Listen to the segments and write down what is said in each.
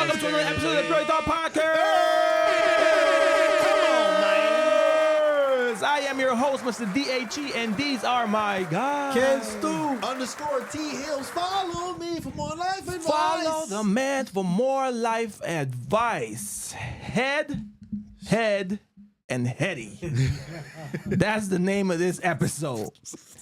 welcome to another episode of the Pure Talk Podcast. Come on, man. I am your host, Mr. DHE, and these are my guys. Ken Stu _T Hills. Follow me for more life advice. Follow the man for more life advice. Head, and Heady. That's the name of this episode.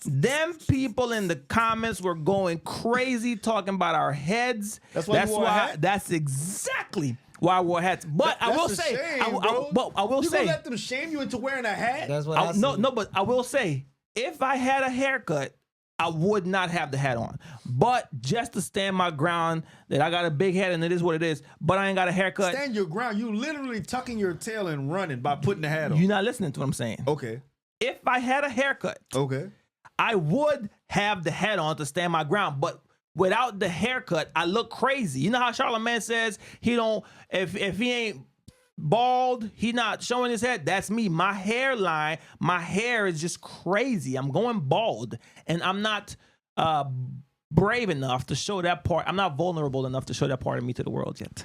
Them people in the comments were going crazy talking about our heads. That's why you wore a hat? That's exactly why I wore hats. But I will say, shame, I will you say, gonna let them shame you into wearing a hat? That's what I said. no, but I will say, if I had a haircut, I would not have the hat on. But just to stand my ground that I got a big head and it is what it is, but I ain't got a haircut. Stand your ground. You literally tucking your tail and running by putting the hat on. You're not listening to what I'm saying. Okay. If I had a haircut, Okay. I would have the hat on to stand my ground. But without the haircut, I look crazy. You know how Charlamagne says he don't, if he ain't bald, he not showing his head. That's me. My hairline, my hair is just crazy. I'm going bald, and I'm not brave enough to show that part. I'm not vulnerable enough to show that part of me to the world yet.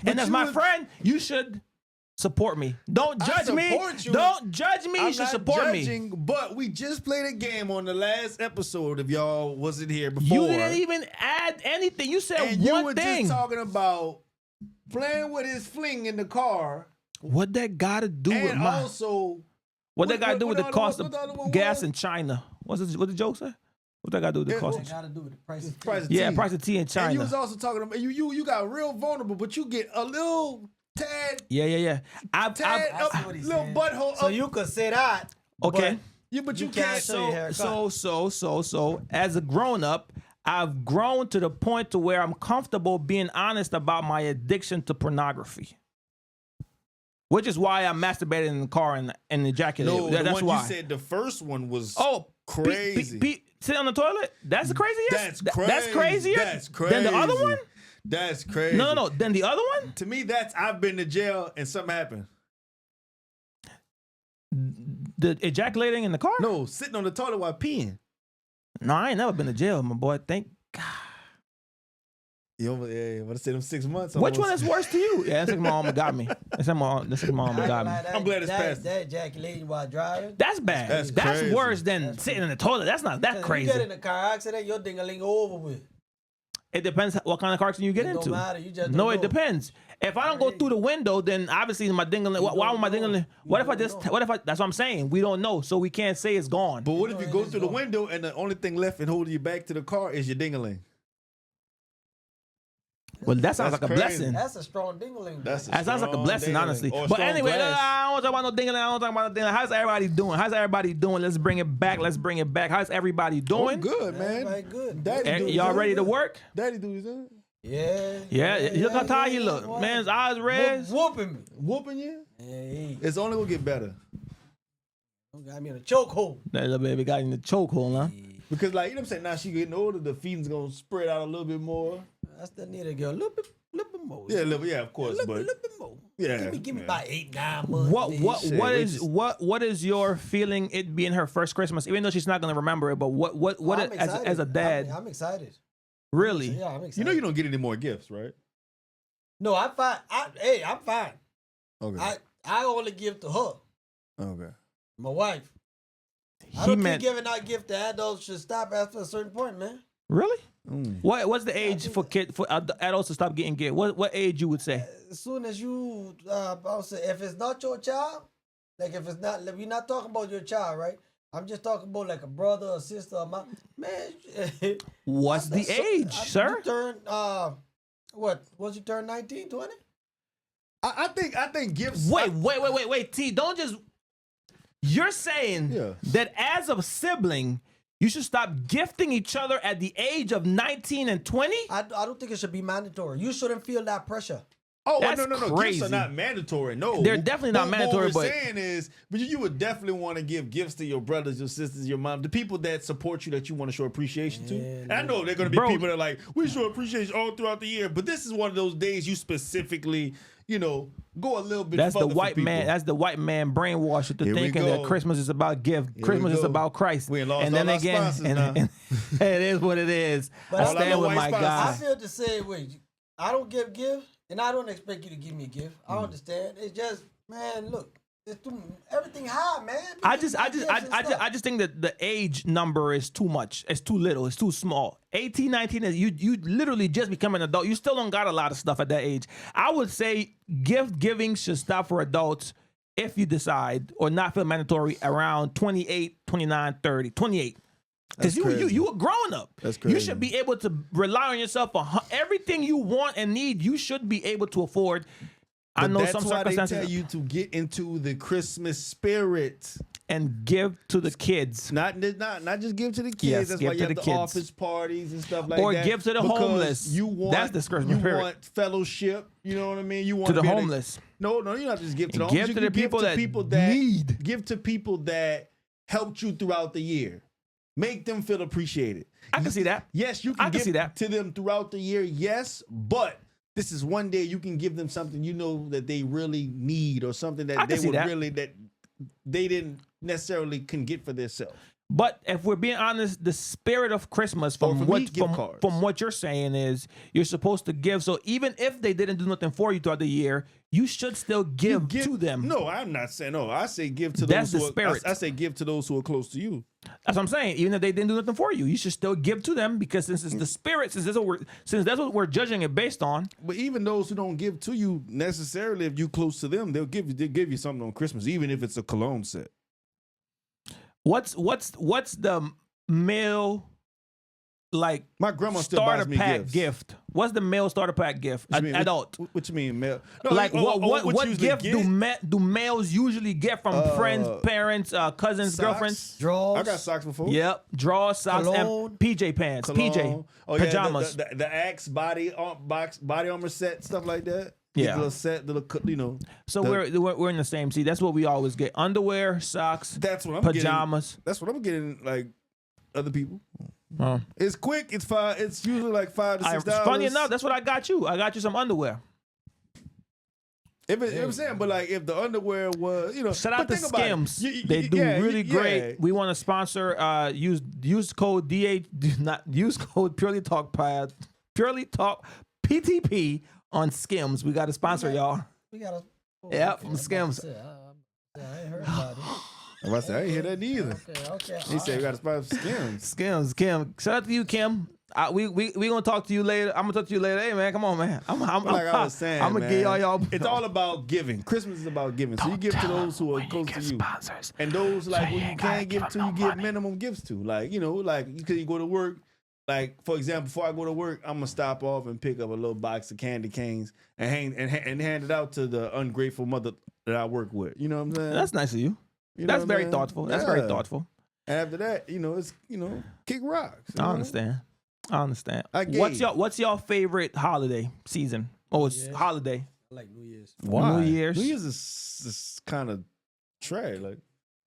But and as you my would- friend, you should support me. Don't judge me. support you. Don't judge me. You should not support me. judging, but we just played a game on the last episode. If y'all wasn't here before, You didn't even add anything. You said and you one were thing. just talking about playing with his fling in the car, What that got to do with and my? also What that got to do with the other cost one- what of other one gas was? in China? What the joke say? What that got to do with the Yeah, cost? It got to do with the price of price of Yeah, tea. price of tea in And China. you was also talking about you got real vulnerable, but you get a little tad Yeah. up, I see what he's little saying. butthole So up. you could say that. Okay. but you you can't can't. show your haircut. So, as a grown up, I've grown to the point to where I'm comfortable being honest about my addiction to pornography. Which is why I masturbated in the car and ejaculated. No, That's the one why. you said the first one was crazy. Sit on the toilet? That's the craziest? That's That's crazy. crazier That's crazy. than the other one? That's crazy. No. Then the other one? To me, that's I've been to jail and something happened. The ejaculating in the car? No, sitting on the toilet while peeing. No, I ain't never been to jail, my boy. Thank God. You want to say them 6 months? Which almost. one is worse to you? Yeah, that's like my mama got me. That's like my mama got me. I'm glad it's past. That ejaculating while driving. That's bad. That's That's crazy. worse than sitting in the toilet. That's not that You get crazy. in a car accident, your ding-a-ling over with. It depends what kind of car accident you get It don't into. matter, you just No, don't it know. depends. If I don't go through the window, then obviously my dingling. Why would my dingling? What if I just? What if I? That's what I'm saying. We don't know, so we can't say it's gone. But what if know you it go is through the gone. window and the only thing left and holding you back to the car is your ding-a-ling? Well, that sounds That's like a crazy. blessing. That's a strong ding-a-ling. That's a That sounds like a strong blessing, ding-a-ling. honestly. Or a But strong anyway, glass. I don't want to talk about no dingling. I don't talk about no dingling. How's everybody doing? How's everybody doing? Let's bring it back. How's everybody Oh, doing? good, man. Everybody good. Daddy do his Y'all thing. ready to work? Daddy do his thing. Yeah. Look how tired he look. boy. Man's eyes red. Whooping me. Whooping you? Hey, It's only gonna get better. got me in a chokehold. That little baby got in the chokehold, huh? Because like you know what I'm saying, now she getting older, the feeding's gonna spread out a little bit more. I still need to go a little bit more. Yeah, of course, a but little bit more. yeah, Give me yeah. about 8-9 months. What is your feeling? It being her first Christmas, even though she's not gonna remember it. But what I'm excited. as a dad, I'm excited. really? Yeah, I'm excited. You know you don't get any more gifts, right? No, I'm fine. I'm fine. Okay. I only give to her, Okay. my wife. I He don't meant think giving out gifts to adults should stop after a certain point, man. really. Mm. What's the age for adults to stop getting gifts? What age you would say? As soon as you, I would say, if it's not your child, like if we're not talking about your child, right? I'm just talking about like a brother or sister or my man. What's the age, sir? You turn what? Once you turn 19, 20? I think gifts. Wait, T. Don't just. You're saying Yeah. that as a sibling, you should stop gifting each other at the age of 19 and 20? I don't think it should be mandatory. You shouldn't feel that pressure. Oh, That's no. crazy. Gifts are not mandatory. No, They're definitely not mandatory, What but- we're saying is, but you would definitely want to give gifts to your brothers, your sisters, your mom, the people that support you that you want to show appreciation to. And I know they're going to be Bro. people that are like, we show appreciation all throughout the year, but this is one of those days you specifically, go a little bit. That's the further for white people. man. That's the white man brainwash to Here we thinking that go. Christmas is about gift. Here Christmas we is go. about Christ. We ain't lost and then all our again, sponsors now. and it is what it is. But I all stand our with white my sponsors. I guy. feel the same way. I don't give gifts, and I don't expect you to give me a gift. I understand. It's just, man, look, it's too, everything high, man. I just think that the age number is too much. It's too little. It's too small. 18, 19 is you literally just become an adult. You still don't got a lot of stuff at that age. I would say gift giving should stop for adults if you decide, or not feel mandatory, around 28, 29, 30, 28. Because you a grown up. That's crazy. You should be able to rely on yourself for everything you want and need. You should be able to afford. I know that's some why they circumstances. tell you to get into the Christmas spirit and give to the kids. Not just give to the kids. Yes, that's give why you to have the the kids. office parties and stuff like Or that. give to the Because homeless. You want That's the Christmas spirit. want fellowship. You know what I mean? You want To the be able homeless. No, you not just give to the And homeless. give You to can the people that need. Give to people that helped you throughout the year. Make them feel appreciated. I can see that. Yes, you I can can give see that. to them throughout the year. Yes, but this is one day you can give them something you know that they really need, or something I that can they see would that. really that they didn't necessarily can get for themselves. But if we're being honest, the spirit of Christmas Or from for me, gift cards. from what you're saying is you're supposed to give. So even if they didn't do nothing for you throughout the year, you should still give to them. No, I'm not saying no. I say give to That's those the who spirit. I say give to those who are close to you. That's what I'm saying. Even if they didn't do nothing for you, you should still give to them, because since it's the spirit, since that's what we're judging it based on. But even those who don't give to you necessarily, if you close to them, they'll give you something on Christmas, even if it's a cologne set. What's the male like My grandma still starter buys me pack gifts. gift? What's the male starter pack gift? What you mean? Adult. What you mean, male? No, Like what usually gift get? do males usually get from friends, parents, cousins, Socks? girlfriends? Draws. I got socks before. Yep, drawers, socks, Cologne. and PJ pants, Cologne. PJ Oh, yeah, pajamas. the Axe body armor set, stuff like that. Yeah. Get the little set, the little, So the- we're in the same seat. That's what we always get: underwear, socks, That's what I'm pajamas. getting. That's what I'm getting. Like other people. Oh. It's quick. It's $5. It's usually like $5 to $6. Funny enough, that's what I got you. I got you some underwear. If it, you know what I'm saying, but like if the underwear was, Shout out to think about it. Skims. You- They do yeah, really yeah. great. We want to sponsor. Use code DH. Do not use code Purely Talk Pod. Purely Talk PTP on Skims. We got to sponsor y'all. We got a. Yep, from Skims. I ain't heard about it. I said I ain't hear that neither. Okay. He said we got to sponsor Skims. Skims, Kim. Shout out to you, Kim. We gonna talk to you later. I'm gonna talk to you later. Hey man, come on, man. I'm Like I was saying, I'm gonna man, give y'all. It's all about giving. Christmas is about giving. So you give to those who are close to you, sponsors. and those like who you ain't gotta can't give give to, them you no give money. minimum gifts to. Like like you go to work. Like for example, before I go to work, I'm gonna stop off and pick up a little box of candy canes and hand it out to the ungrateful mother that I work with. You know what I'm saying? That's nice of you. You know That's what I'm very saying? thoughtful. That's very Yeah. thoughtful. And after that, it's kick rocks. you I know? understand. I understand. I What's your favorite holiday season? Oh, it's Yes. holiday. I like New Year's. Why? New Year's. New Year's is kind of trash. Like,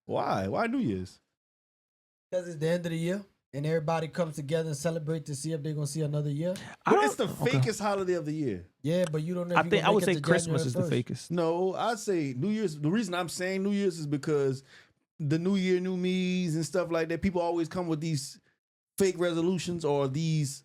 why? Why New Year's? Because it's the end of the year, and everybody comes together and celebrate to see if they're gonna see another year. But it's the okay. fakest holiday of the year. Yeah, but you don't know. I If think you I would say Christmas is the fakest. fakest. No, I'd say New Year's. The reason I'm saying New Year's is because the New Year, New Me's and stuff like that. People always come with these fake resolutions or these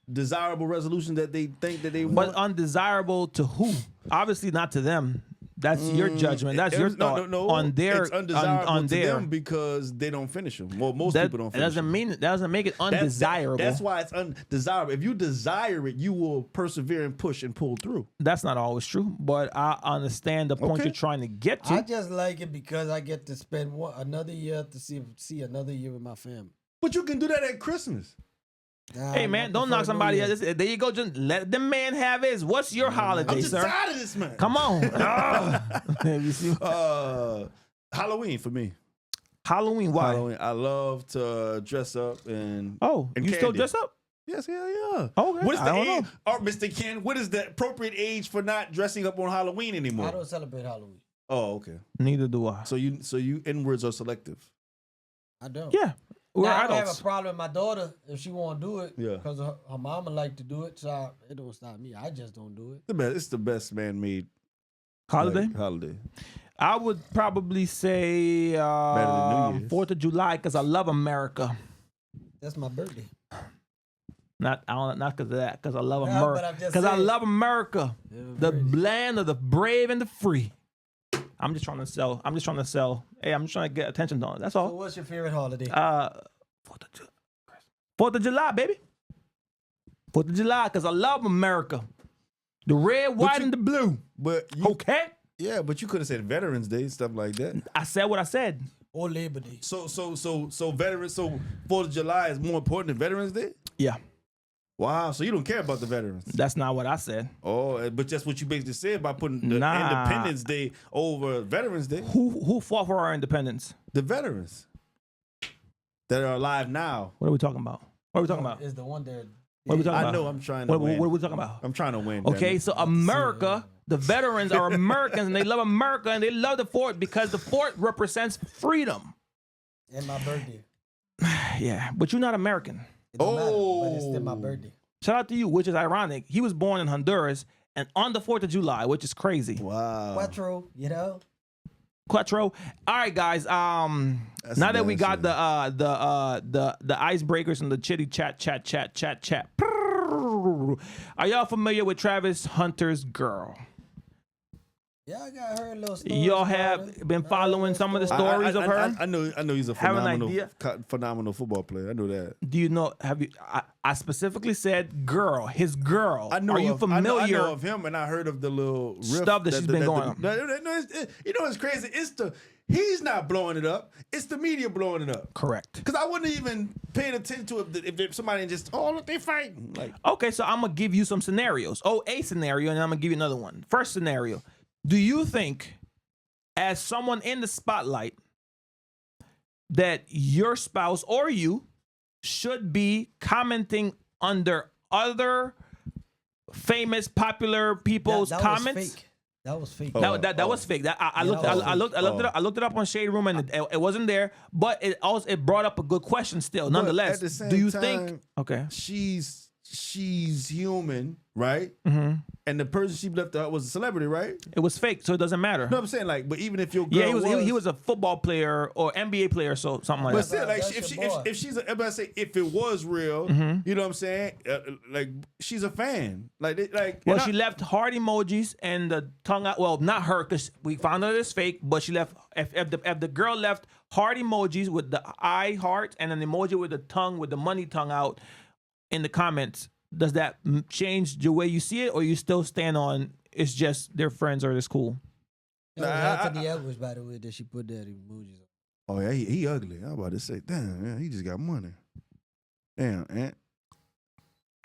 undesirable resolutions that they think that they But want. undesirable to who? Obviously not to them. That's your judgment. That's your thought on their It's undesirable on to their. them because they don't finish them. Well, most That people don't finish them. that doesn't make it undesirable. That's why it's undesirable. If you desire it, you will persevere and push and pull through. That's not always true, but I understand the point Okay. you're trying to get to. I just like it because I get to spend another year to see another year with my family. But you can do that at Christmas. Hey man, don't knock somebody else. There you go. Just let the man have his. What's your holiday, I'm just sir? tired of this man. Come on. You see? Halloween for me. Halloween. Why? Halloween. I love to dress up and Oh, and you still candy. dress up? Yes, yeah. Okay, What is I the don't age, know. Mr. Ken? What is the appropriate age for not dressing up on Halloween anymore? I don't celebrate Halloween. Oh, okay. Neither do I. So you inwards are selective. I don't. Yeah, we're Now, I don't have adults. a problem with my daughter if she want to do it. Yeah. Because her mama like to do it, so it don't stop me. I just don't do it. It's the best man-made Holiday. holiday. I would probably say than New Year's. 4th of July because I love America. That's my birthday. Not because of that. Because I love Nah, America. but I'm just Because I saying. love America, the land of the brave and the free. I'm just trying to sell. Hey, I'm just trying to get attention on it. That's So all. what's your favorite holiday? 4th of July, baby. 4th of July, because I love America. The red, white, and the blue. But you, Okay? yeah, but you could have said Veterans Day, stuff like that. I said what I said. Or Labor Day? So veterans. So 4th of July is more important than Veterans Day. Yeah, Wow. So you don't care about the veterans. that's not what I said. Oh, but that's what you basically said by putting the Nah. Independence Day over Veterans Day. Who fought for our independence? The veterans that are alive now. What are we talking about? What are we talking about? Is the one that. What are we talking I about? know. I'm trying to What win. are we talking about? I'm trying to win. damn Okay, it. so America, the veterans are Americans, and they love America, and they love the fort because the fort represents freedom. And my birthday. Yeah, but you're not American. It don't matter, but it's still my birthday. Shout out to you, which is ironic. He was born in Honduras and on the 4th of July, which is crazy. Wow. Quattro, you know. Quattro. All right, guys. That's Now that we got embarrassing. the icebreakers and the chitty chat. Are y'all familiar with Travis Hunter's girl? Yeah, I got her little story. Y'all have been following some of the stories of her? I know he's a Have an phenomenal, idea? phenomenal football player. I know that. Do you know? Have you? I specifically said girl, his girl. I know. Are you of, familiar? I know of him, and I heard of the little riff Stuff that she's been going on. You know what's crazy? He's not blowing it up. It's the media blowing it up. Correct. Because I wouldn't even paying attention to it if somebody just look, they fighting. Like, Okay, so I'm gonna give you some scenarios. Oh, a scenario, and I'm gonna give you another one. First scenario: do you think, as someone in the spotlight, that your spouse or you should be commenting under other famous, popular people's that comments? Was fake. That was fake. That was fake. I looked it up on Shade Room, and it wasn't there. But it brought up a good question still. Nonetheless, at the same do you time, think? Okay. she's human, right? Mm-hmm. And the person she left out was a celebrity, right? It was fake, so it doesn't matter. No, I'm saying like, but even if your girl Yeah, he was a football player or NBA player, so something like But that. still, like, That's your boy. if she's, everybody say if it was real, Mm-hmm. you know what I'm saying? Like, she's a fan. Like, Well, and she left heart emojis and the tongue out. Well, not her, because we found out it's fake. But she left. If the girl left heart emojis with the eye heart and an emoji with the tongue with the money tongue out in the comments, does that change the way you see it, or you still stand on it's just they're friends or it's cool? It was Anthony Edwards, by the way, that she put that emojis on. Oh yeah, he ugly. I was about to say, damn, man, he just got money. Damn, man.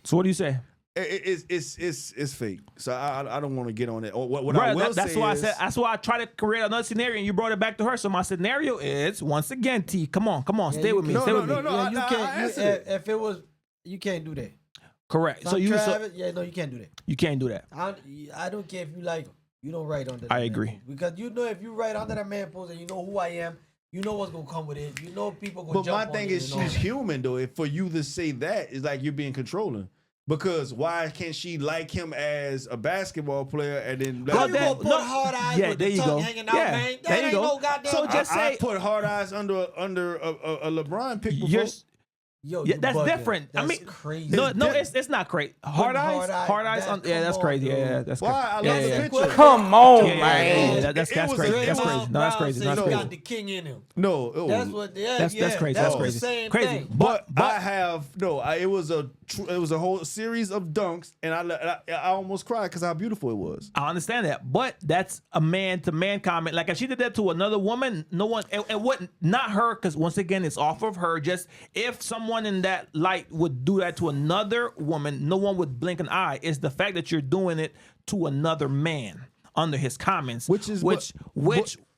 So what do you say? It's fake. So I don't want to get on that. Or what Right, I will that's say why is, I said. That's why I tried to create another scenario, and you brought it back to her. So my scenario is once again, T. Come on, stay you with me. can't- Stay with me. no, Yeah, I you can't. answered You, it. if it was, you can't do that. Correct. So Some you Travis, yeah, no, you can't do that. you can't do that. I don't care if you like him. You don't write under that I man agree. post. Because you know if you write under that man post and you know who I am, you know what's gonna come with it. You know people gonna But jump my on thing it is, and all she's that. human though. If for you to say that is like you're being controlling. Because why can't she like him as a basketball player and then? How Well, you that- gonna put no, hard eyes yeah, with there the you tongue go. hanging out, Yeah, man? That there you ain't go. no goddamn. So just I say- put hard eyes under a LeBron pick before. You're, Yo, yeah, you that's bugging. different. That's I mean, crazy. no, It's it's not great. Hard eyes. Yeah, that's come crazy. on, Yeah, dude. that's Why? crazy. I love yeah, the yeah. picture. Come on, Yeah, yeah, man. yeah, that's It was crazy. a- That's it was- crazy. No, that's crazy. Said That's he crazy. got the king in him. No, That's what. Yeah, That's crazy. That's the crazy. same Crazy. thing. But I have no. It was a whole series of dunks, and I almost cried because how beautiful it was. I understand that, but that's a man-to-man comment. Like if she did that to another woman, no one, it wouldn't, not her, because once again, it's off of her. Just if someone in that light would do that to another woman, no one would blink an eye. It's the fact that you're doing it to another man under his comments, which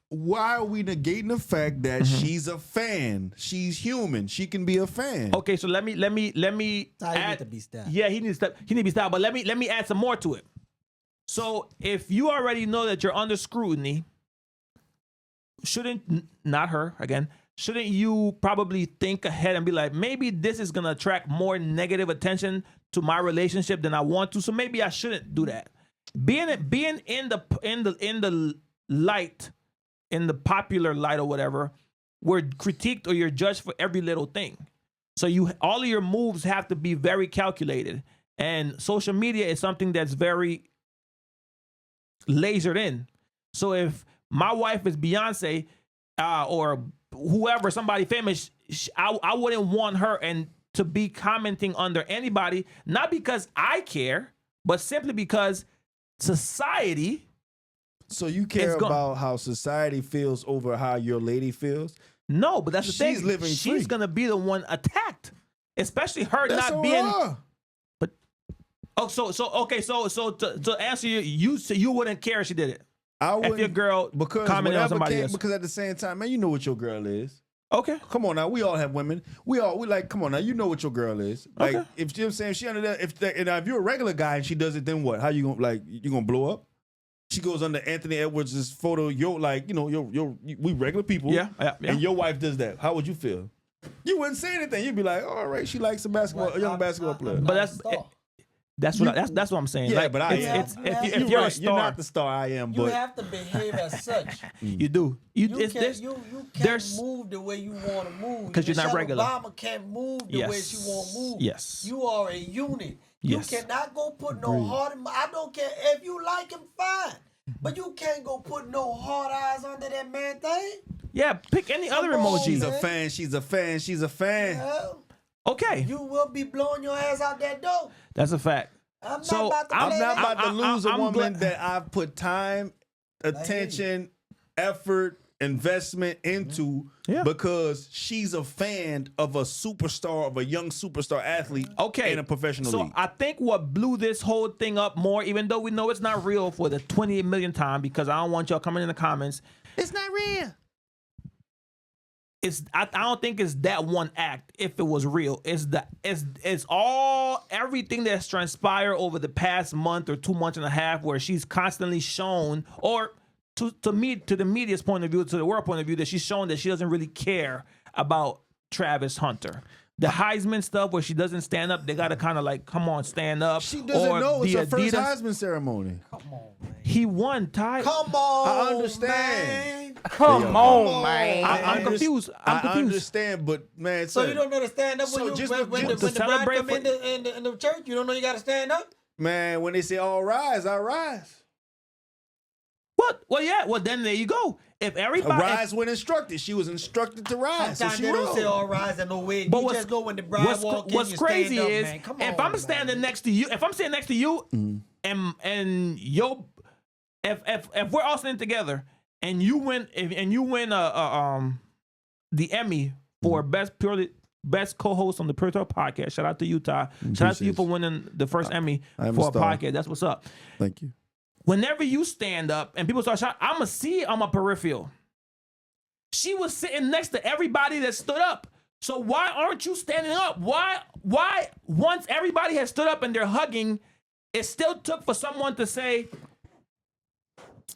Why are we negating the fact that she's a fan? She's human. She can be a fan. Okay, so let me Ty need add, to be stopped. Yeah, he needs to be stopped. But let me add some more to it. So if you already know that you're under scrutiny, not her again, shouldn't you probably think ahead and be like, maybe this is gonna attract more negative attention to my relationship than I want to, so maybe I shouldn't do that. Being in the light, in the popular light or whatever, we're critiqued or you're judged for every little thing. So all of your moves have to be very calculated. And social media is something that's very lasered in. So if my wife is Beyonce or whoever, somebody famous, I wouldn't want her to be commenting under anybody, not because I care, but simply because society. So you care about how society feels over how your lady feels? No, but that's the thing. She's living She's free. gonna be the one attacked, especially her That's not on being. her. But so to answer you wouldn't care if she did it. I If wouldn't, your girl because commented on whatever somebody else. because at the same time, man, you know what your girl is. Okay. Come on now, we all have women. We like, come on now, you know what your girl is. Like, Okay. if you know what I'm saying, she under that. If you're a regular guy and she does it, then what? How you gonna you gonna blow up? She goes under Anthony Edwards' photo. We regular people. Yeah. And your wife does that. How would you feel? You wouldn't say anything. You'd be like, all right, she likes a young basketball player. But that's what I'm saying. Yeah, like, but I it's, am. if you're a star, you're not the star I am. You But have to behave as such. you do. You can't there's- move the way you want to move. 'Cause you're not Michelle regular. Obama can't move the way Yes. she want to move. Yes. You are a unit. Yes. You cannot go put no hard. I don't care if you like him, fine. But you can't go put no hard eyes under that man thing. Yeah, pick any other Come on, emoji. she's man. a fan. She's a fan. She's a fan. Well, Okay, you will be blowing your ass out that door. that's a fact. I'm So, not about to I'm play not that. about to lose a I'm woman glad- that I've put time, attention, effort, investment into Yeah. because she's a fan of a superstar, of a young superstar athlete Okay, in a professional so league. I think what blew this whole thing up more, even though we know it's not real for the 28 millionth time, because I don't want y'all coming in the comments. It's not real. I don't think it's that one act. If it was real, it's all everything that's transpired over the past month or 2 months and a half, where she's constantly shown, or to the media's point of view, to the world point of view, that she's shown that she doesn't really care about Travis Hunter. The Heisman stuff, where she doesn't stand up, they gotta kind of like, come on, stand up. She doesn't Or know it's the her first Adidas- Heisman ceremony. Come on, man. He won, Ty. Come on, I understand. man. Come on, man. I'm confused. I'm I confused. understand, but man, So you don't know to stand up So when just when to the bride celebrate come in the church? You don't know you got to stand up? man, when they say all rise, I rise. What? Well, yeah. Well, then there you go. If everybody, Rise when instructed. She was instructed to rise. Sometimes so she they don't rose. say all rise and no way. But You just know when the bride walk in, what's you crazy stand up, is man. Come if on, I'm man. standing next to you, if I'm sitting next to you, and if we're all sitting together and you win the Emmy for best co-host on the Pure Talk podcast. Shout out to you, Ty. Shout out to you for winning the first Emmy I am for a a star. podcast. That's what's up. Thank you. Whenever you stand up and people start shouting, I'ma see it on my peripheral. She was sitting next to everybody that stood up. So why aren't you standing up? Why once everybody has stood up and they're hugging, it still took for someone to say,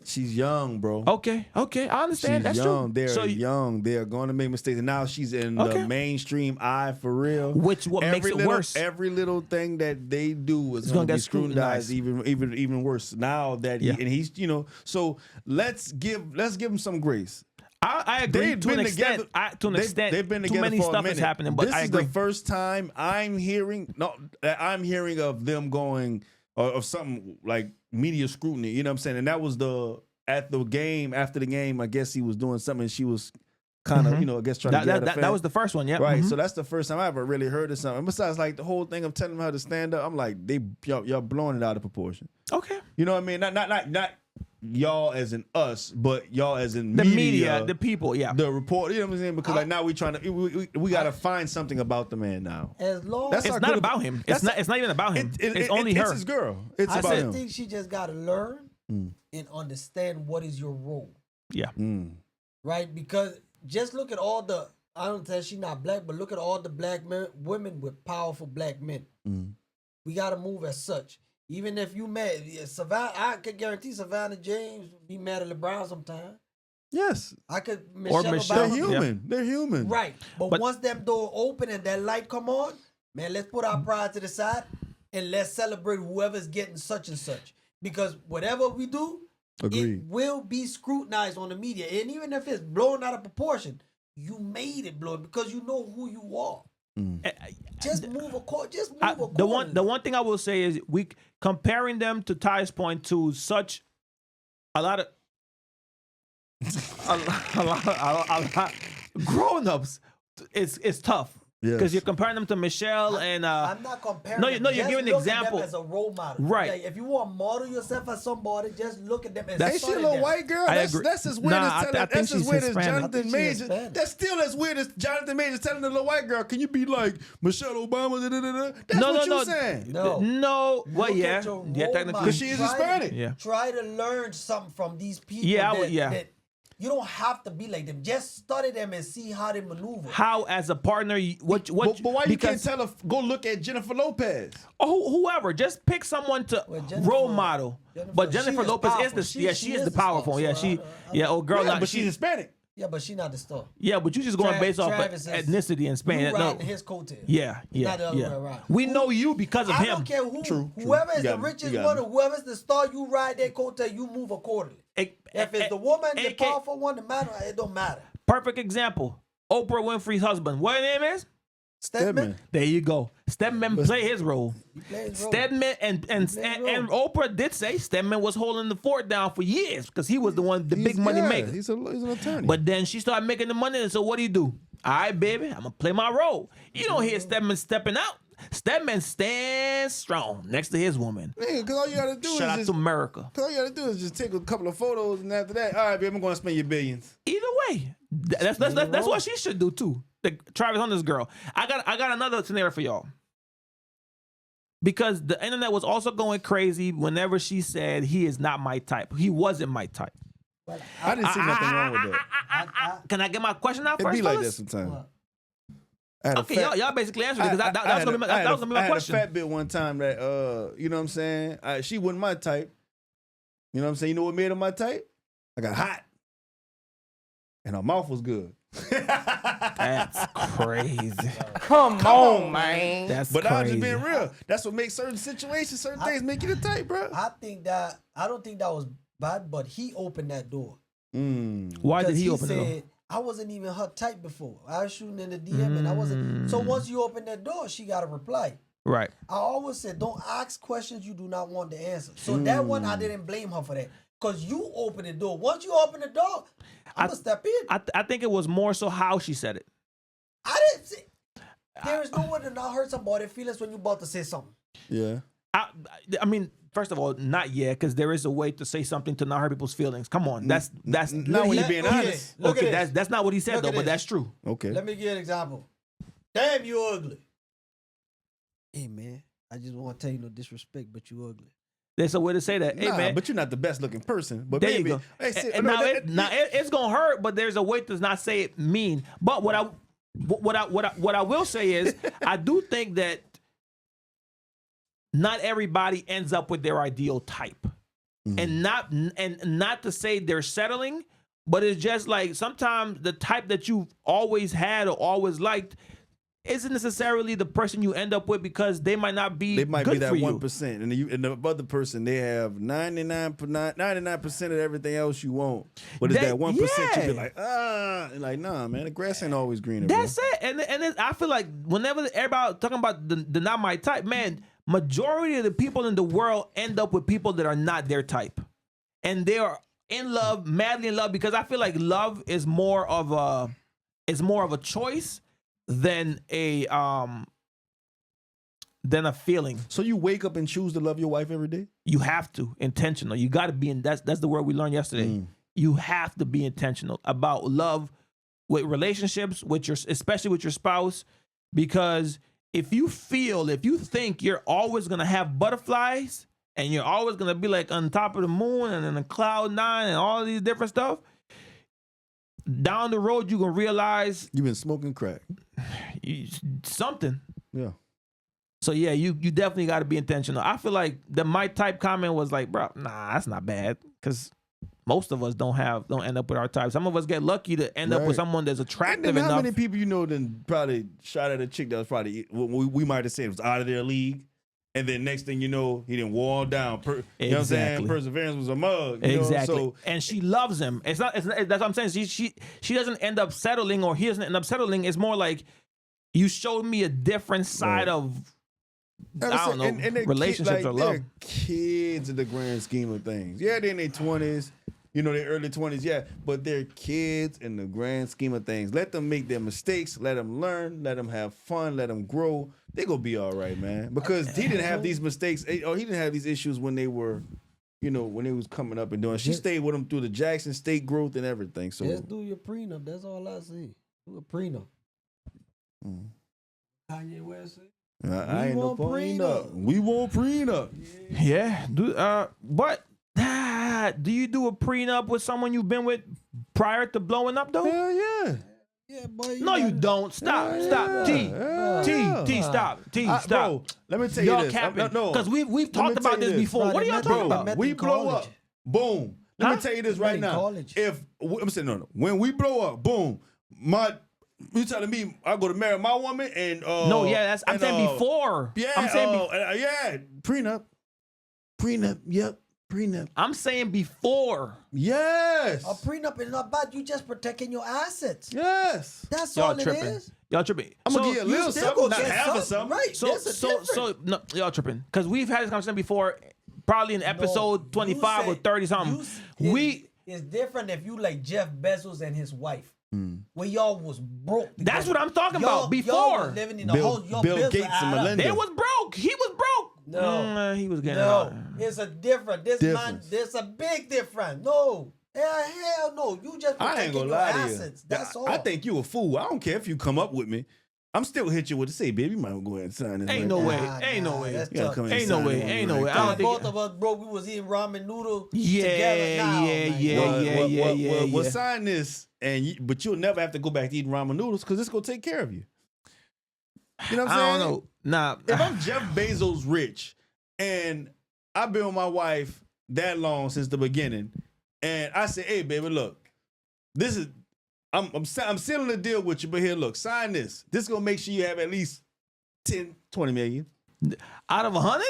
She's young, bro. okay, I understand. She's That's young. true. They're So young. They're going to make mistakes. And now she's in Okay. the mainstream eye for real. Which what makes it worse. Every little thing that they do is It's going gonna to be get scrutinized scrutinized. even worse. Now that Yeah. and he's so let's give him some grace. I agree They've to an been extent. together. To an extent, They've been too together many for a stuff minute. is happening, but this I is agree. the first time I'm hearing of them going of something like media scrutiny. You know what I'm saying? And that was after the game. I guess he was doing something. And she was kind of I guess trying to get that was the first one. Yeah, right. So that's the first time I ever really heard of something. And besides, like the whole thing of telling them how to stand up, I'm like y'all blowing it out of proportion. Okay. You know what I mean? Not y'all as in us, but y'all as in The media, the people. Yeah. the report. You know what I'm saying? Because like now we trying to we got to find something about the man now. As long That's as It's not not good about him. It's not even about him. It's only her. It's his girl. It's I about just him. think she just got to learn and understand what is your role, Yeah. right? Because just look at all the, I don't tell she's not black, but look at all the black women with powerful black men. We got to move as such. Even if you met Savannah, I could guarantee Savannah James be mad at LeBron sometime. Yes, I could Michelle. they're Obama. human. They're human. Right. But But- once them door open and that light come on, man, let's put our pride to the side and let's celebrate whoever's getting such and such. Because whatever we do, Agreed. it will be scrutinized on the media. And even if it's blown out of proportion, you made it blow because you know who you are. Just move accordingly. The one thing I will say is we comparing them to Ty's point to such a lot of a lot grown ups. It's tough because you're comparing them to Michelle and. I'm not comparing. No, them. you're Just giving an look example at them as a role model. Right. Like, if you want to model yourself as somebody, just look at them as. Ain't she a little white girl? I That's, agree. that's as weird Nah, as I telling. think That's as she's weird as Hispanic. Jonathan I think she's Majors. Hispanic. That's still as weird as Jonathan Majors telling the little white girl, "Can you be like Michelle Obama?" Da, da, da, da. That's what you're saying. No. Well, Look yeah, at your yeah, role technically, model. Because she is Hispanic. Yeah. Try to learn something from these people. Yeah, that you don't have to be like them. Just study them and see how they maneuver. How as a partner, what? But why you can't because- tell her go look at Jennifer Lopez? Oh, whoever, just pick someone to role model. But Jennifer she is Lopez powerful. is the She is is the the powerful. star, Yeah, so oh girl, Yeah, not, but she's Hispanic. Yeah, but she not the star. Yeah, but you just going based off of Travis is- ethnicity in Spain. You No. riding his coattail. Yeah, Not the other way yeah. around. We know you because of I him. don't care who. True. Whoever is You the got me. richest You got one, me. or whoever's the star, you ride that coattail. You move accordingly. If it's the woman, the AK powerful one, the matter, it don't matter. Perfect example. Oprah Winfrey's husband. What his name is? Stedman. There you go. Stedman play his role. plays his role. Stedman and plays his Oprah did say Stedman was holding the fort down for years because he was the big money maker. He's an attorney. But then she started making the money, and so what do you do? All right, baby, I'm gonna play my role. You don't hear Stedman stepping out. Stedman stands strong next to his woman. Because all you gotta do Shout out is to America. all you gotta do is just take a couple of photos, and after that, all right, baby, I'm gonna spend your billions. Either way, that's what she should do too. The Travis Hunter's girl. I got another scenario for y'all. Because the internet was also going crazy whenever she said he is not my type. He wasn't my type. But I didn't see nothing wrong with that. Can I get my question out It first? be like that fellas? sometimes. What? I had a Okay, fat- y'all basically answered it because that was gonna be I my had question. a fat bit one time that you know what I'm saying? She wasn't my type. You know what I'm saying? You know what made her my type? I got hot. And her mouth was good. That's crazy. Come on, man. That's But I'm crazy. just being real. That's what makes certain situations, certain things make you the type, bro. I don't think that was bad, but he opened that door. Why did 'Cause he open said, it? I wasn't even her type before. I was shooting in the DM and I wasn't. So once you open that door, she got a reply. Right. I always said, don't ask questions you do not want to answer. So that one, I didn't blame her for that. Because you open the door. Once you open the door, I'm going to step in. I think it was more so how she said it. I didn't say. There is no way to not hurt somebody's feelings when you're about to say something. Yeah. I mean, first of all, not yet, because there is a way to say something to not hurt people's feelings. Come on, that's Not when you're being honest. Look at okay. this. That's not what he said Look though, at but this. that's true. Okay. Let me give you an example. Damn, you ugly. Hey, man, I just want to tell you no disrespect, but you ugly. There's a way to say that. Hey Nah, man, but you're not the best looking person. But there maybe, you go. Hey, see, And no, now it's gonna hurt, but there's a way to not say it mean. But what I will say is, I do think that not everybody ends up with their ideal type, and not to say they're settling, but it's just like sometimes the type that you've always had or always liked isn't necessarily the person you end up with because they might not be. they might good be that for you. 1%, and the other person they have 99% of everything else you want, but it's that 1% you be like and like nah, man, the grass ain't always greener. That's bro. it. And then I feel like whenever everybody talking about the not my type, man, majority of the people in the world end up with people that are not their type, and they are in love, madly in love, because I feel like love is more of a choice than a feeling. So you wake up and choose to love your wife every day? You have to intentional. You got to be in. That's the word we learned yesterday. You have to be intentional about love with relationships, especially with your spouse, because if you think you're always gonna have butterflies and you're always gonna be like on top of the moon and in a cloud nine and all these different stuff, down the road you're gonna realize You've been smoking crack. something. Yeah. So yeah, you definitely got to be intentional. I feel like the my type comment was like, bro, nah, that's not bad, because most of us don't end up with our type. Some of us get lucky to end up with someone that's attractive And then enough. how many people you know then probably shot at a chick that was probably we might have said was out of their league, and then next thing you know he didn't wall down. You know what I'm saying? Exactly. Perseverance was a mug. You Exactly. Know? So And she loves him. That's what I'm saying. She doesn't end up settling, or he doesn't end up settling. It's more like You showed me a different side of I don't know, and they're relationships or love. They're kids in the grand scheme of things. Yeah, they're in their 20s, their early 20s, yeah, but they're kids in the grand scheme of things. Let them make their mistakes, let them learn, let them have fun, let them grow. They're going to be all right, man. Because he didn't have these mistakes, or he didn't have these issues when they were, when they was coming up and doing. She stayed with him through the Jackson State growth and everything. So just do your prenup. That's all I see. Do a prenup. Kanye West said. I ain't no prenup. We want prenup. Yeah. But do you do a prenup with someone you've been with prior to blowing up though? Hell yeah. Yeah, boy. No, you don't. Stop. Stop. T. Stop. Bro, let me tell you y'all this. capping. No. Because we've talked about this before. What are y'all talking about? We blow up. Boom. Let me tell you this right now. I'm saying no. When we blow up, boom. You telling me I go to marry my woman and no, yeah, I'm saying before. Yeah, I'm saying yeah, prenup. Yep, prenup. I'm saying before. Yes. A prenup is not bad. You just protecting your assets. Yes. That's Y'all all tripping. it is. Y'all tripping. I'm gonna give you a little still something, gonna not get half of something. Right. So no, y'all tripping. Because we've had this conversation before, probably in episode 25 or 30 something. It's different if you like Jeff Bezos and his wife. When y'all was broke. That's what I'm talking about. Before. Y'all was living in a whole, Bill Gates and Melinda. They was broke. He was broke. No. He was getting No. It's a different. This man, Difference. there's a big difference. No. Hell no. You just I ain't protecting gonna your lie to assets. you. That's all. I think you a fool. I don't care if you come up with me. I'm still hit you with to say, baby, you might go ahead and sign this. Ain't no way. Ain't no way. That's You gotta tough. come in and Ain't no sign way. this one Ain't no right way. I quick. don't think. Both of us, bro, we was eating ramen noodle together now. Yeah. Well, sign this, but you'll never have to go back to eating ramen noodles because it's gonna take care of you. You know what I'm saying? I don't know. Nah. If I'm Jeff Bezos rich and I've been with my wife that long since the beginning, and I say, hey, baby, look, this is I'm sealing a deal with you, but here, look, sign this. This is gonna make sure you have at least 10, 20 million. Out of 100?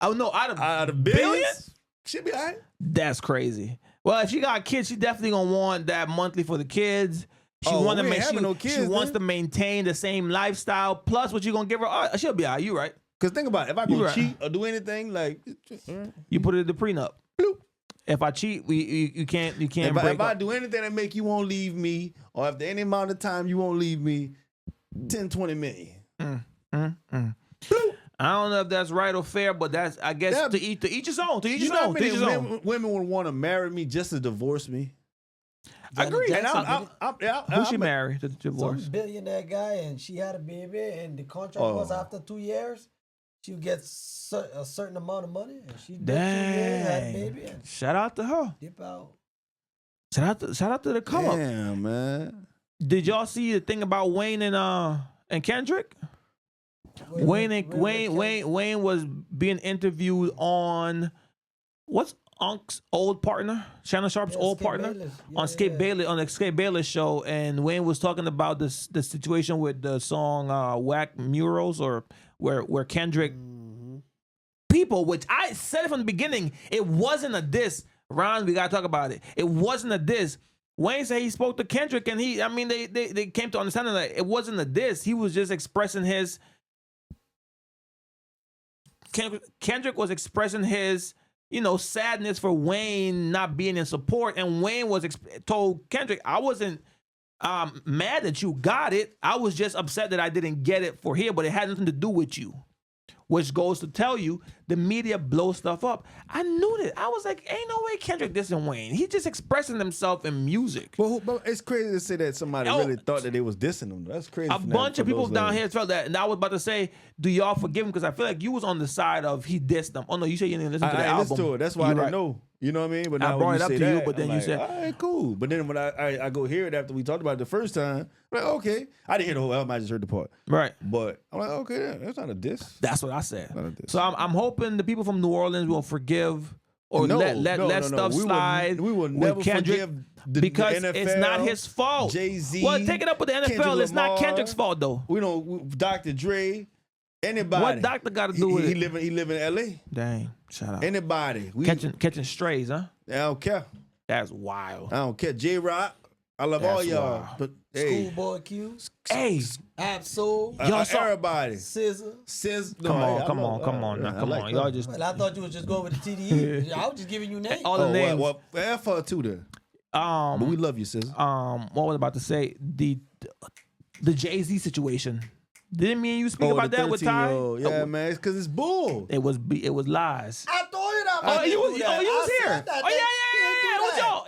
Oh no, out of billions? billions? She'll be all right. That's crazy. Well, if she got kids, she definitely gonna want that monthly for the kids. She Oh, want to we ain't make having no kids, she wants then. to maintain the same lifestyle. Plus, what you gonna give her? She'll be all right. You right? Because think about it. If I You go right. cheat or do anything, like, You put it in the prenup. bloop. If I cheat, you can't If break I up. do anything that make you won't leave me, or after any amount of time you won't leave me, 10, 20 million. I don't know if that's right or fair, but that's I guess That- to each his own. To each You his know how own. To many each his own. women would want to marry me just to divorce me? I agree. Janet And Jackson who she married to divorce? Some billionaire guy, and she had a baby, and the contract Oh. was after 2 years, she would get a certain amount of money, and she did 2 Dang. years, had a baby, and Shout out to her. dip out. Shout out to the come up. Damn, man. Did y'all see the thing about Wayne and Kendrick? Wayne was being interviewed on what's Unc's old partner, Shannon Sharp's Yeah, old Skip partner, Bayless. on the Skip Bayless show, and Wayne was talking about the situation with the song "Whack Murals" or where Kendrick people, which I said it from the beginning, it wasn't a diss. Ron, we gotta talk about it. It wasn't a diss. Wayne said he spoke to Kendrick, and they came to understanding that it wasn't a diss. He was just expressing his. Kendrick was expressing his, sadness for Wayne not being in support, and Wayne was told Kendrick, "I wasn't mad that you got it. I was just upset that I didn't get it for here, but it had nothing to do with you." Which goes to tell you the media blows stuff up. I knew that. I was like, ain't no way Kendrick dissing Wayne. He's just expressing himself in music. But it's crazy to say that somebody really thought that they was dissing him. That's crazy. A bunch of people down here felt that, and I was about to say, do y'all forgive him? Because I feel like you was on the side of he dissed them. Oh no, you said you didn't listen to the I album. listened to it. That's why I didn't know. You know what I mean? But I now brought when it up say to you, that, but then I'm you like, said- all right, cool. But then when I go hear it after we talked about it the first time, I'm like, okay. I didn't hear the whole album. I just heard the part. Right. But I'm like, okay, that's not a diss. That's what I said. Not a diss. So I'm hoping the people from New Orleans will forgive or No, let stuff We will- slide. we will with never Kendrick forgive the because NFL, it's not his fault. Jay-Z, Well, take it up with the NFL. Kendrick It's not Lamar. Kendrick's fault though. We don't. Dr. Dre, anybody. What doctor got to do with he it? He live in L.A. Dang, shout out. Anybody. Catching strays, huh? I don't care. That's wild. I don't care. J-Rock. I love all y'all, wild. but hey, Schoolboy Q, Hey, Absol, Y'all saw- everybody. Scissor. come on, Y'all just Well, I thought you was just going with the TDE. I was just giving you names. all the names. Well, F her too then. But we love you, sis. What was I about to say? The Jay-Z situation. Didn't me and you speak about that with Ty? Yeah, man, it's because it's bull. It was lies. I told you that. Oh, you was do that. here. I said that. Oh, yeah. It was y'all.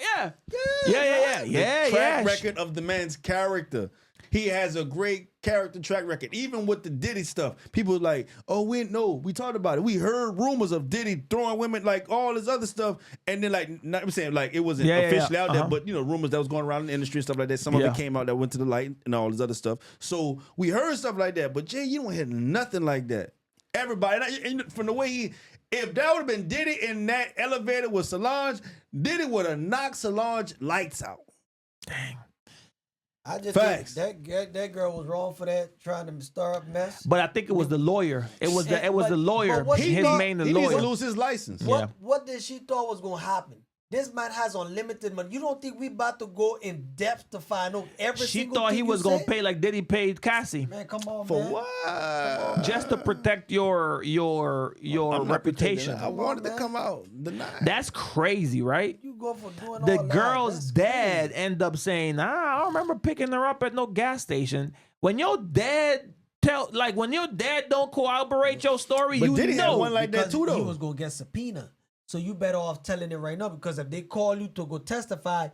Yeah. Track record of the man's character. He has a great character track record. Even with the Diddy stuff, people were like, oh, we talked about it. We heard rumors of Diddy throwing women, like all this other stuff. And then I'm saying like it wasn't officially out there, but rumors that was going around in the industry and stuff like that. Some of it came out that went to the light and all this other stuff. So we heard stuff like that. But Jay, you don't hear nothing like that. Everybody, and from the way if that would have been Diddy in that elevator with Solange, Diddy would have knocked Solange lights out. Dang. I just Facts. think that girl was wrong for that, trying to stir up mess. But I think it was the lawyer. It was the lawyer. But what His he thought- main the He needs to lawyer. lose his license. What did she thought was gonna happen? This man has unlimited money. You don't think we about to go in depth to find out every She single thought thing he you was gonna said? pay like Diddy paid Cassie, Man, come on, For man. what? just to protect your I'm not reputation. pretending. I wanted to come out denied. That's crazy, right? You go for doing The all that. girl's That's dad crazy. end up saying, "Nah, I don't remember picking her up at no gas station." When your dad when your dad don't corroborate your story, But you Diddy had know. one like that Because too, though. he was gonna get subpoena. So you better off telling it right now, because if they call you to go testify,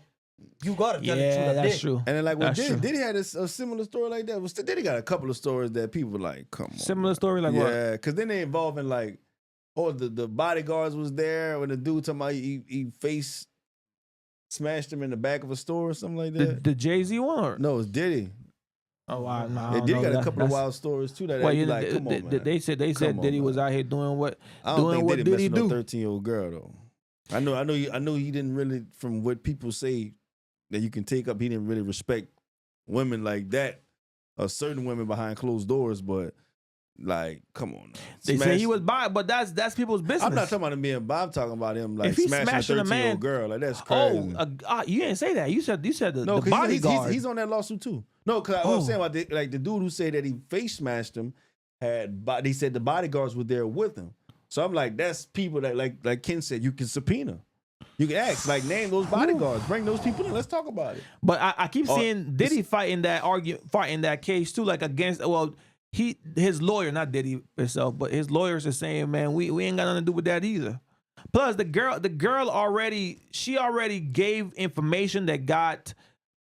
you gotta tell the truth. Yeah, up that's there. true. And then like with That's Diddy, true. Diddy had a similar story like that. Diddy got a couple of stories that people were like, come on. Similar story, like what? Yeah, because then they involving like, the bodyguards was there when the dude talking about he face smashed him in the back of a store or something like that. The Jay-Z one? Or? No, it's Diddy. Oh, wow. No, I And don't Diddy know. got a That- couple of that's- wild stories too. That Well, you you like, come on, man. they said Come on, Diddy was man. out here doing what I don't think Diddy Diddy messing do. no 13-year-old girl though. I know he didn't really, from what people say that you can take up, he didn't really respect women like that, or certain women behind closed doors. But like, come on, now. They say he was bi, but that's people's business. I'm not talking about him being bi. I'm talking about him like If he smashing a smashing a 13-year-old man- girl. Like that's crazy. You didn't say that. You said the No, because bodyguard. he's on that lawsuit too. No, because I was saying about the dude who said that he face smashed him he said the bodyguards were there with him. So I'm like, that's people that like Ken said, you can subpoena. You can ask, like, name those bodyguards, bring those people in. Let's talk about it. But I keep seeing Diddy fighting that case too, like against his lawyer, not Diddy himself, but his lawyers are saying, man, we ain't got nothing to do with that either. Plus the girl already gave information that got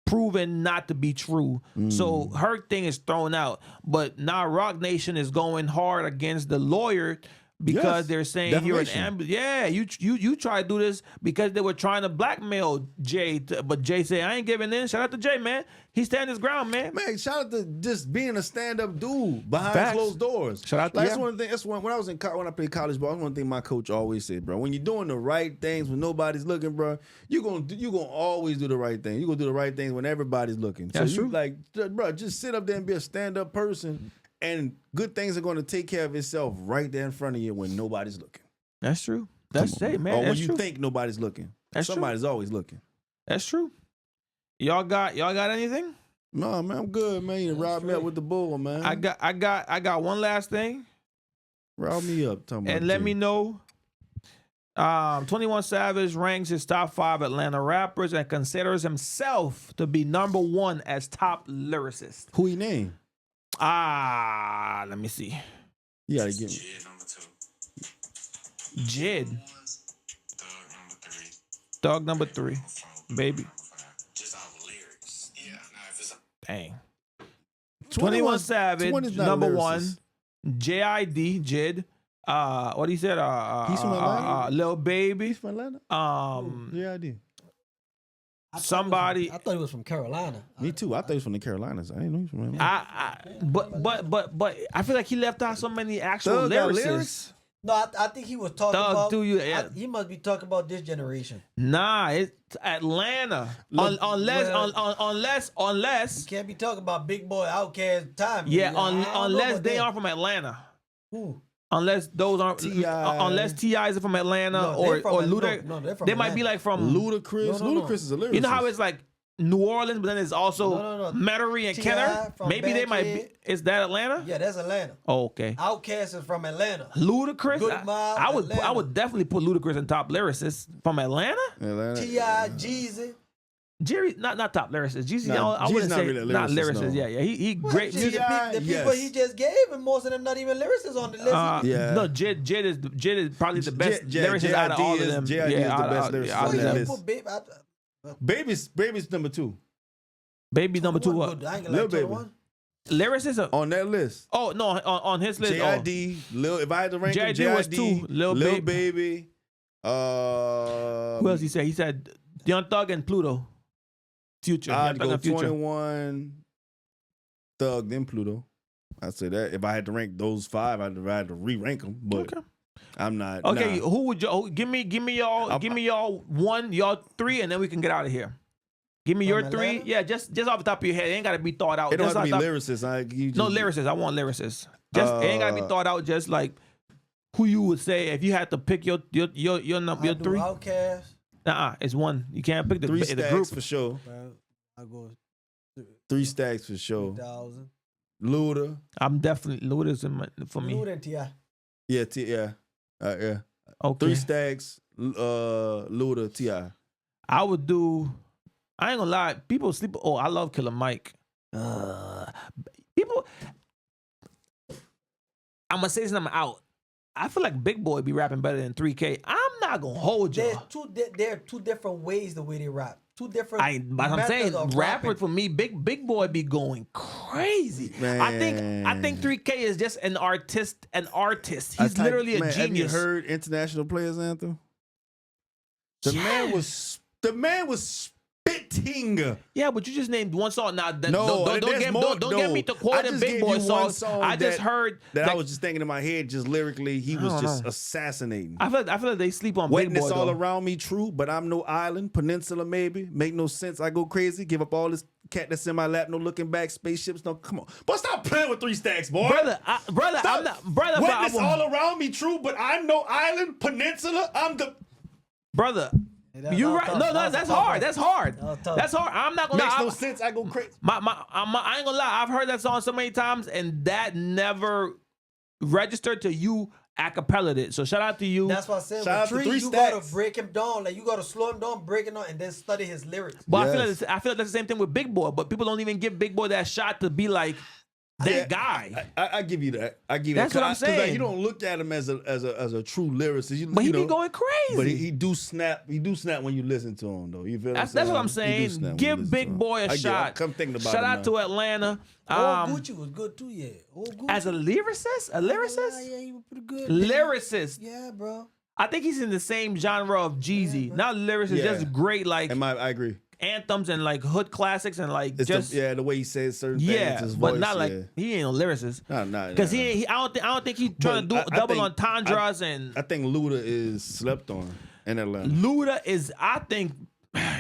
proven not to be true. So her thing is thrown out. But now Rock Nation is going hard against the lawyer because Yes, they're saying you're an defamation. Yeah, you try to do this because they were trying to blackmail Jay, but Jay said, I ain't giving in. Shout out to Jay, man. He stand his ground, man. Man, shout out to just being a stand-up dude behind Facts. closed doors. Shout out to That's him. one thing. That's one. When I was when I played college ball, that's one thing my coach always said, bro. When you're doing the right things when nobody's looking, bro, you gonna always do the right thing. You gonna do the right things when everybody's looking. That's so you true. like, bro, just sit up there and be a stand-up person, and good things are gonna take care of itself right there in front of you when nobody's looking. That's true. That's it, man. Or when That's you true. think nobody's looking, That's true. somebody's always looking. That's true. Y'all got anything? No, man, I'm good, man. You robbed me up with the bull, man. I got one last thing, Rob me up, talking about and let Jay. me know. 21 Savage ranks his top 5 Atlanta rappers and considers himself to be number 1 as top lyricist. Who he name? Let me see. You gotta give me. Jid, Thug number 3, baby. Dang. 21 Savage 21 is not a number lyricist. 1. JID Jid. What he said? He's from Atlanta? Lil Baby. He's from Atlanta. Yeah, I did. Somebody. I thought he was from Carolina. Me too. I thought he was from the Carolinas. I didn't know he was from Atlanta. But I feel like he left out so many actual Thug got lyricists. lyrics? No, I think he was talking Thug, about. do you- yeah. He must be talking about this generation. Nah, it's Atlanta. Look, Unless You can't be talking about Big Boy, Outkast, time. yeah, I don't know unless about they that. are from Atlanta. Who? Unless those aren't T.I. unless T.I.'s are from Atlanta No, or they're from or Atlanta. Luda. No, they're from they might be Atlanta. like from Ludacris. No, no, no. Ludacris is a lyricist. you know how it's like New Orleans, but then there's also No. Metairie and T.I. Kenner. from Maybe they might be. Bankhead. Is that Atlanta? Yeah, that's Atlanta. Oh, okay. Outkast is from Atlanta. Ludacris. Good Mob, I Atlanta. would definitely put Ludacris in top lyricists from Atlanta. Atlanta. T.I., Jeezy. Jerry, not top lyricist. Jeezy, Nah, I Jeezy's wouldn't not say really a not lyricist, lyricist. no. Yeah. He great Shit, music. the people yes. he just gave, and most of them not even lyricists on the list. Yeah. No, Jid is probably the best lyricist out of all of them. JID is the best lyricist out on of that them. list. Put Baby, Baby's number 2 Baby number 2. 21 What? good. I ain't Lil gonna Baby. like 21. Lyricist? on that list. Oh no, on his list. JID, Lil. If I had to rank them, JID was JID, 2. Lil Baby. Who else he said? He said Young Thug and Pluto. Future. I'd Young Thug go and Future. 21, Thug, then Pluto. I'd say that. If I had to rank those 5, I'd have to re-rank them. But Okay. I'm not. Okay, nah. who would you give me y'all 1, y'all 3, and then we can get out of here. Give me From your 3. Atlanta? Yeah, just off the top of your head. It ain't gotta be thought out. It don't Just have to be off the- lyricists. No lyricists. I want lyricists. Just it ain't gotta be thought out. Just like who you would say if you had to pick your number, your 3. Outkast. It's 1. You can't pick the 3 the stacks group. for sure. I go 3 stacks for sure. 3,000. Luda. I'm definitely Luda's for me. Luda and T.I. Yeah, yeah. Okay. 3 stacks, Luda, T.I. I would do. I ain't gonna lie. People sleep. Oh, I love Killer Mike. People. I'm gonna say this and I'm out. I feel like Big Boy be rapping better than 3K. I'm not gonna hold you. There are two different ways the way they rap. Two different. But I'm methods saying of rapper rapping. for me, Big Boy be going crazy. I think 3K is just an artist. He's literally a genius. Have you heard International Players Anthem? The man was spitting. Yeah, but you just named one song. Now, No, don't there's get more. me to I quote just Big gave Boy you one songs. song I just heard that I was just thinking in my head, just lyrically, he was don't just know. assassinating. I feel like they sleep on Big Wetness Boy. all though. around me, true, but I'm no island. Peninsula, maybe. Make no sense. I go crazy. Give up all this cat that's in my lap. No looking back. Spaceships. No, come on. But stop playing with 3 stacks, boy. brother. Stop. I'm not brother. Wetness but all around me, true, but I'm no island. Peninsula. I'm the. Brother. That You was right? tough. No, That was that's a tough hard. one. That's hard. That was tough. That's hard. I'm not gonna Makes lie. no sense. I go crazy. I ain't gonna lie. I've heard that song so many times, and that never registered to you acapella it. So shout out to you. That's what I said. Shout out With to 3 Tree, you gotta stacks. break him down. Like you gotta slow him down, break him down, and then study his lyrics. But Yes. I feel like that's the same thing with Big Boy. But people don't even give Big Boy that shot to be like that Yeah, guy. I give you that. I give you That's that. what I'm 'Cause, like, saying. you don't look at him as a true lyricist. But he you be know, going crazy. But he do snap. He do snap when you listen to him, though. You feel that's what I'm He do saying. snap when you Give listen Big to him. Boy a I get it. shot. I'm thinking about Shout it out now. to Atlanta. Old Gucci was good too, yeah. Old Gucci. As a lyricist, Yeah, he was pretty good. lyricist. Yeah, bro. I think he's in the same genre of Jeezy. Not lyricist, Yeah. just great like I agree. anthems and like hood classics and like It's just the way he says certain yeah, things. His but voice, not like yeah. he ain't a lyricist. Nah, Because I don't think he's trying to do double entendres and I think Luda is slept on in Atlanta. Luda is. I think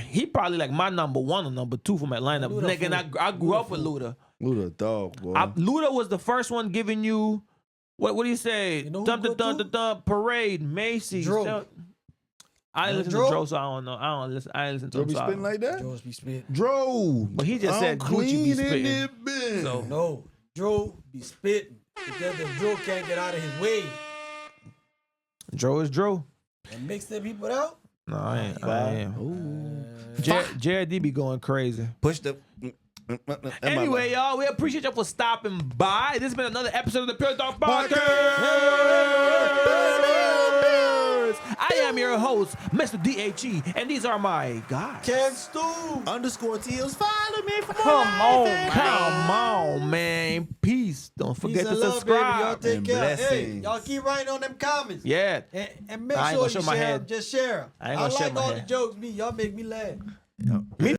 he probably like my number 1 or number 2 from Atlanta. Luda Nigga, and fool. I grew up with Luda. Luda dog, boy. Luda was the first one giving you what do you say? You know who Dun, dun, good dun, too? dun, dun, Parade, Macy's. Dro. I didn't listen Dro? to Dro, so I don't know. I didn't listen to Dro him. be so I spitting don't- like that? George be spitting. Dro. But he just I'm said Gucci be clean in spitting. it, bitch. So No, Dro be spitting because the Dro can't get out of his way. Dro is Dro. And mix them people out. No, I ain't. Ooh. Jared D be going crazy. Push the. Anyway, y'all, we appreciate y'all for stopping by. This has been another episode of the Pure Talk Podcast. I am your host, Mr. DHE, and these are my guys. Ken Stu. _Teals. Follow me for Come on, man. Come on, man. Peace. Don't forget Peace to and love, subscribe. baby. Y'all take And care. Hey, blessings. y'all keep writing on them comments. Yeah. And make I ain't sure gonna you show my share head. them. Just share them. I ain't gonna share like my all head. the jokes. Y'all make me laugh. Me